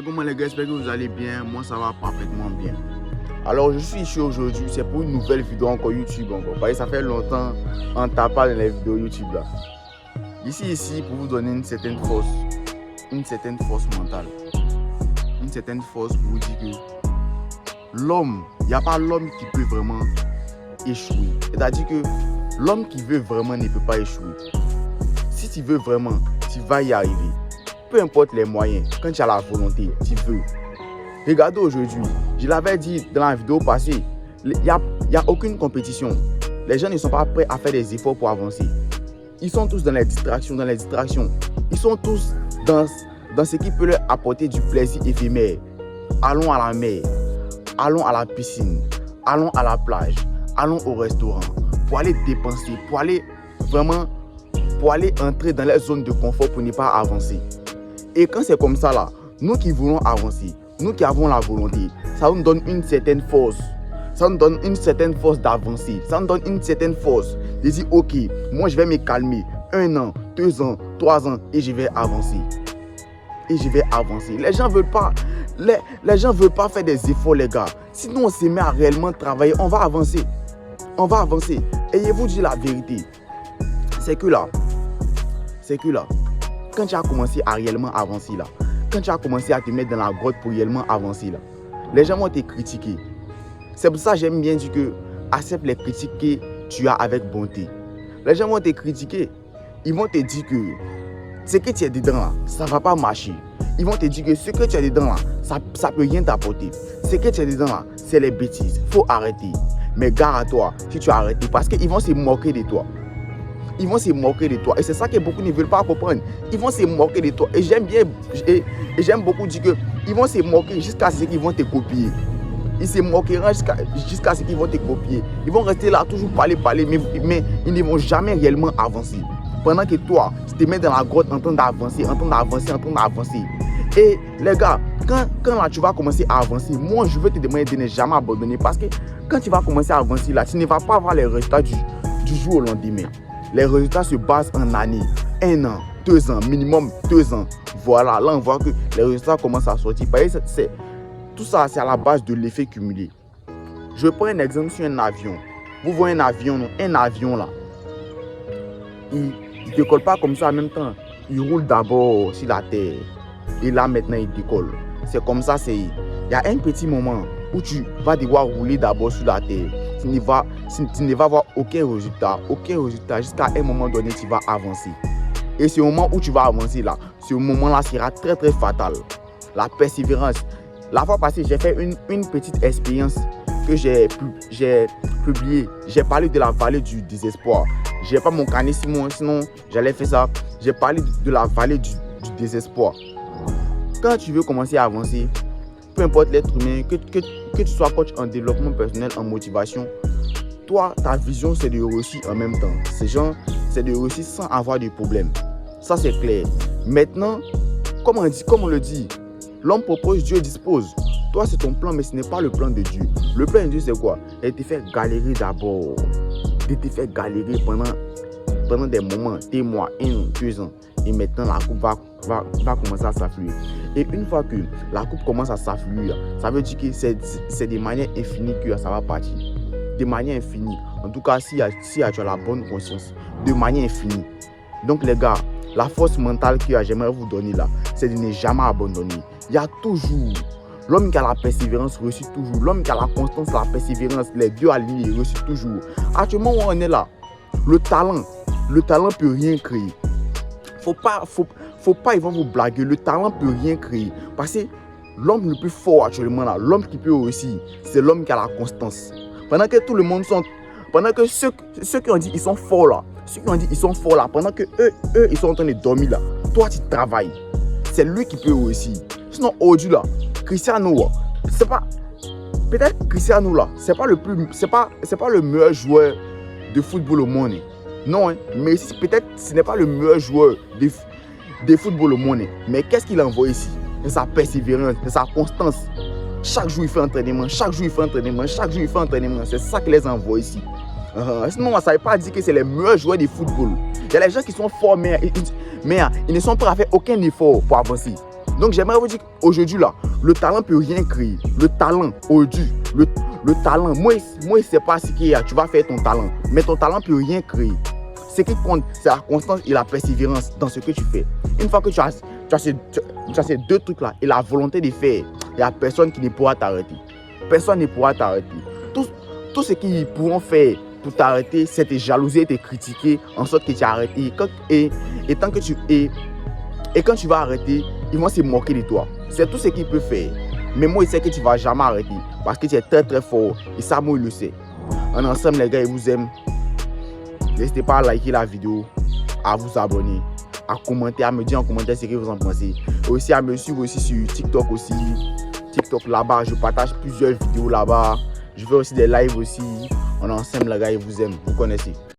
comment les gars, j'espère que vous allez bien. Moi ça va parfaitement bien. Alors je suis ici aujourd'hui, c'est pour une nouvelle vidéo encore YouTube encore. Parce que ça fait longtemps on tape pas dans les vidéos YouTube là. Ici pour vous donner une certaine force mentale. Une certaine force pour vous dire que l'homme, il n'y a pas l'homme qui peut vraiment échouer. C'est-à-dire que l'homme qui veut vraiment ne peut pas échouer. Si tu veux vraiment, tu vas y arriver. Peu importe les moyens, quand tu as la volonté, tu veux. Regardez aujourd'hui, je l'avais dit dans la vidéo passée, il n'y a aucune compétition. Les gens ne sont pas prêts à faire des efforts pour avancer. Ils sont tous dans les distractions, Ils sont tous dans ce qui peut leur apporter du plaisir éphémère. Allons à la mer, allons à la piscine, allons à la plage, allons au restaurant, pour aller dépenser, pour aller entrer dans les zones de confort pour ne pas avancer. Et quand c'est comme ça là, nous qui voulons avancer, nous qui avons la volonté, ça nous donne une certaine force. Ça nous donne une certaine force d'avancer. Ça nous donne une certaine force de dire ok, moi je vais me calmer 1 an, 2 ans, 3 ans et je vais avancer. Les gens veulent pas, les gens veulent pas faire des efforts les gars. Sinon on se met à réellement travailler, on va avancer. Et je vous dis la vérité, c'est que là, quand tu as commencé à réellement avancer là, quand tu as commencé à te mettre dans la grotte pour réellement avancer là, les gens vont te critiquer. C'est pour ça que j'aime bien dire que accepte les critiques que tu as avec bonté. Les gens vont te critiquer. Ils vont te dire que ce que tu es dedans là, ça ne va pas marcher. Ils vont te dire que ce que tu es dedans là, ça ne peut rien t'apporter. Ce que tu es dedans là, c'est les bêtises. Il faut arrêter. Mais gare à toi si tu as arrêté parce qu'ils vont se moquer de toi. Et c'est ça que beaucoup ne veulent pas comprendre. Ils vont se moquer de toi. Et j'aime beaucoup dire que ils vont se moquer jusqu'à ce qu'ils vont te copier. Ils se moqueront jusqu'à ce qu'ils vont te copier. Ils vont rester là, toujours parler, mais ils ne vont jamais réellement avancer. Pendant que toi, tu te mets dans la grotte en train d'avancer. Et les gars, quand là, tu vas commencer à avancer, moi, je veux te demander de ne jamais abandonner. Parce que quand tu vas commencer à avancer là, tu ne vas pas avoir les résultats du jour au lendemain. Les résultats se basent en années. 1 an, 2 ans, minimum 2 ans. Voilà, là, on voit que les résultats commencent à sortir. Tout ça, c'est à la base de l'effet cumulé. Je prends un exemple sur un avion. Vous voyez un avion là. Il ne décolle pas comme ça en même temps. Il roule d'abord sur la terre. Et là, maintenant, il décolle. C'est comme ça, il y a un petit moment où tu vas devoir rouler d'abord sur la terre. Tu ne vas avoir aucun résultat jusqu'à un moment donné, tu vas avancer. Et ce moment où tu vas avancer là, ce moment-là sera très très fatal. La persévérance. La fois passée, j'ai fait une petite expérience que j'ai publiée. J'ai parlé de la vallée du désespoir. Je n'ai pas mon carnet sinon j'allais faire ça. J'ai parlé de la vallée du désespoir. Quand tu veux commencer à avancer, peu importe l'être humain, que tu sois coach en développement personnel, en motivation, toi, ta vision, c'est de réussir en même temps. C'est de réussir sans avoir de problème. Ça, c'est clair. Maintenant, comme on le dit, l'homme propose, Dieu dispose. Toi, c'est ton plan, mais ce n'est pas le plan de Dieu. Le plan de Dieu, c'est quoi? Il te fait galérer d'abord. Il te fait galérer pendant des moments, des mois, 1 ou 2 ans. Et maintenant, la coupe va commencer à s'affluer. Et une fois que la coupe commence à s'affluer, ça veut dire que c'est de manière infinie que ça va partir. De manière infinie. En tout cas, si tu as la bonne conscience. De manière infinie. Donc, les gars, la force mentale que j'aimerais vous donner là, c'est de ne jamais abandonner. Il y a toujours l'homme qui a la persévérance réussit toujours. L'homme qui a la constance, la persévérance, les deux alignés réussit toujours. Actuellement où on est là, le talent peut rien créer. Faut pas ils vont vous blaguer. Le talent peut rien créer. Parce que l'homme le plus fort actuellement là, l'homme qui peut réussir, c'est l'homme qui a la constance. Pendant que tout le monde pendant que ceux qui ont dit ils sont forts là, pendant que eux ils sont en train de dormir là, toi tu travailles. C'est lui qui peut réussir. Sinon aujourd'hui là, Cristiano, c'est pas peut-être Cristiano là, c'est pas le meilleur joueur de football au monde. Non, hein, mais peut-être ce n'est pas le meilleur joueur de football au monde. Mais qu'est-ce qu'il envoie ici? C'est sa persévérance, c'est sa constance. Chaque jour il fait entraînement, c'est ça qui les envoie ici. Sinon, ça ne veut pas dire que c'est les meilleurs joueurs de football. Il y a les gens qui sont forts, mais ils ne sont pas à faire aucun effort pour avancer. Donc j'aimerais vous dire qu'aujourd'hui là, le talent peut rien créer. Le talent, aujourd'hui, le talent, moi je sais pas ce qu'il y a, tu vas faire ton talent, mais ton talent peut rien créer. Ce qui compte, c'est la constance et la persévérance dans ce que tu fais. Une fois que tu as ces deux trucs là et la volonté de faire, il n'y a personne qui ne pourra t'arrêter. Personne ne pourra t'arrêter. Tout ce qu'ils pourront faire pour t'arrêter, c'est te jalouser, te critiquer, en sorte que tu arrêtes. Et quand tu vas arrêter, ils vont se moquer de toi. C'est tout ce qu'ils peuvent faire. Mais moi, je sais que tu ne vas jamais arrêter parce que tu es très très fort. Et ça, moi, je le sais. En ensemble, les gars, je vous aime. N'hésitez pas à liker la vidéo, à vous abonner, à commenter, à me dire en commentaire ce que vous en pensez. Et aussi à me suivre aussi sur TikTok aussi. TikTok là-bas, je partage plusieurs vidéos là-bas. Je fais aussi des lives aussi. On est ensemble, les gars, je vous aime. Vous connaissez.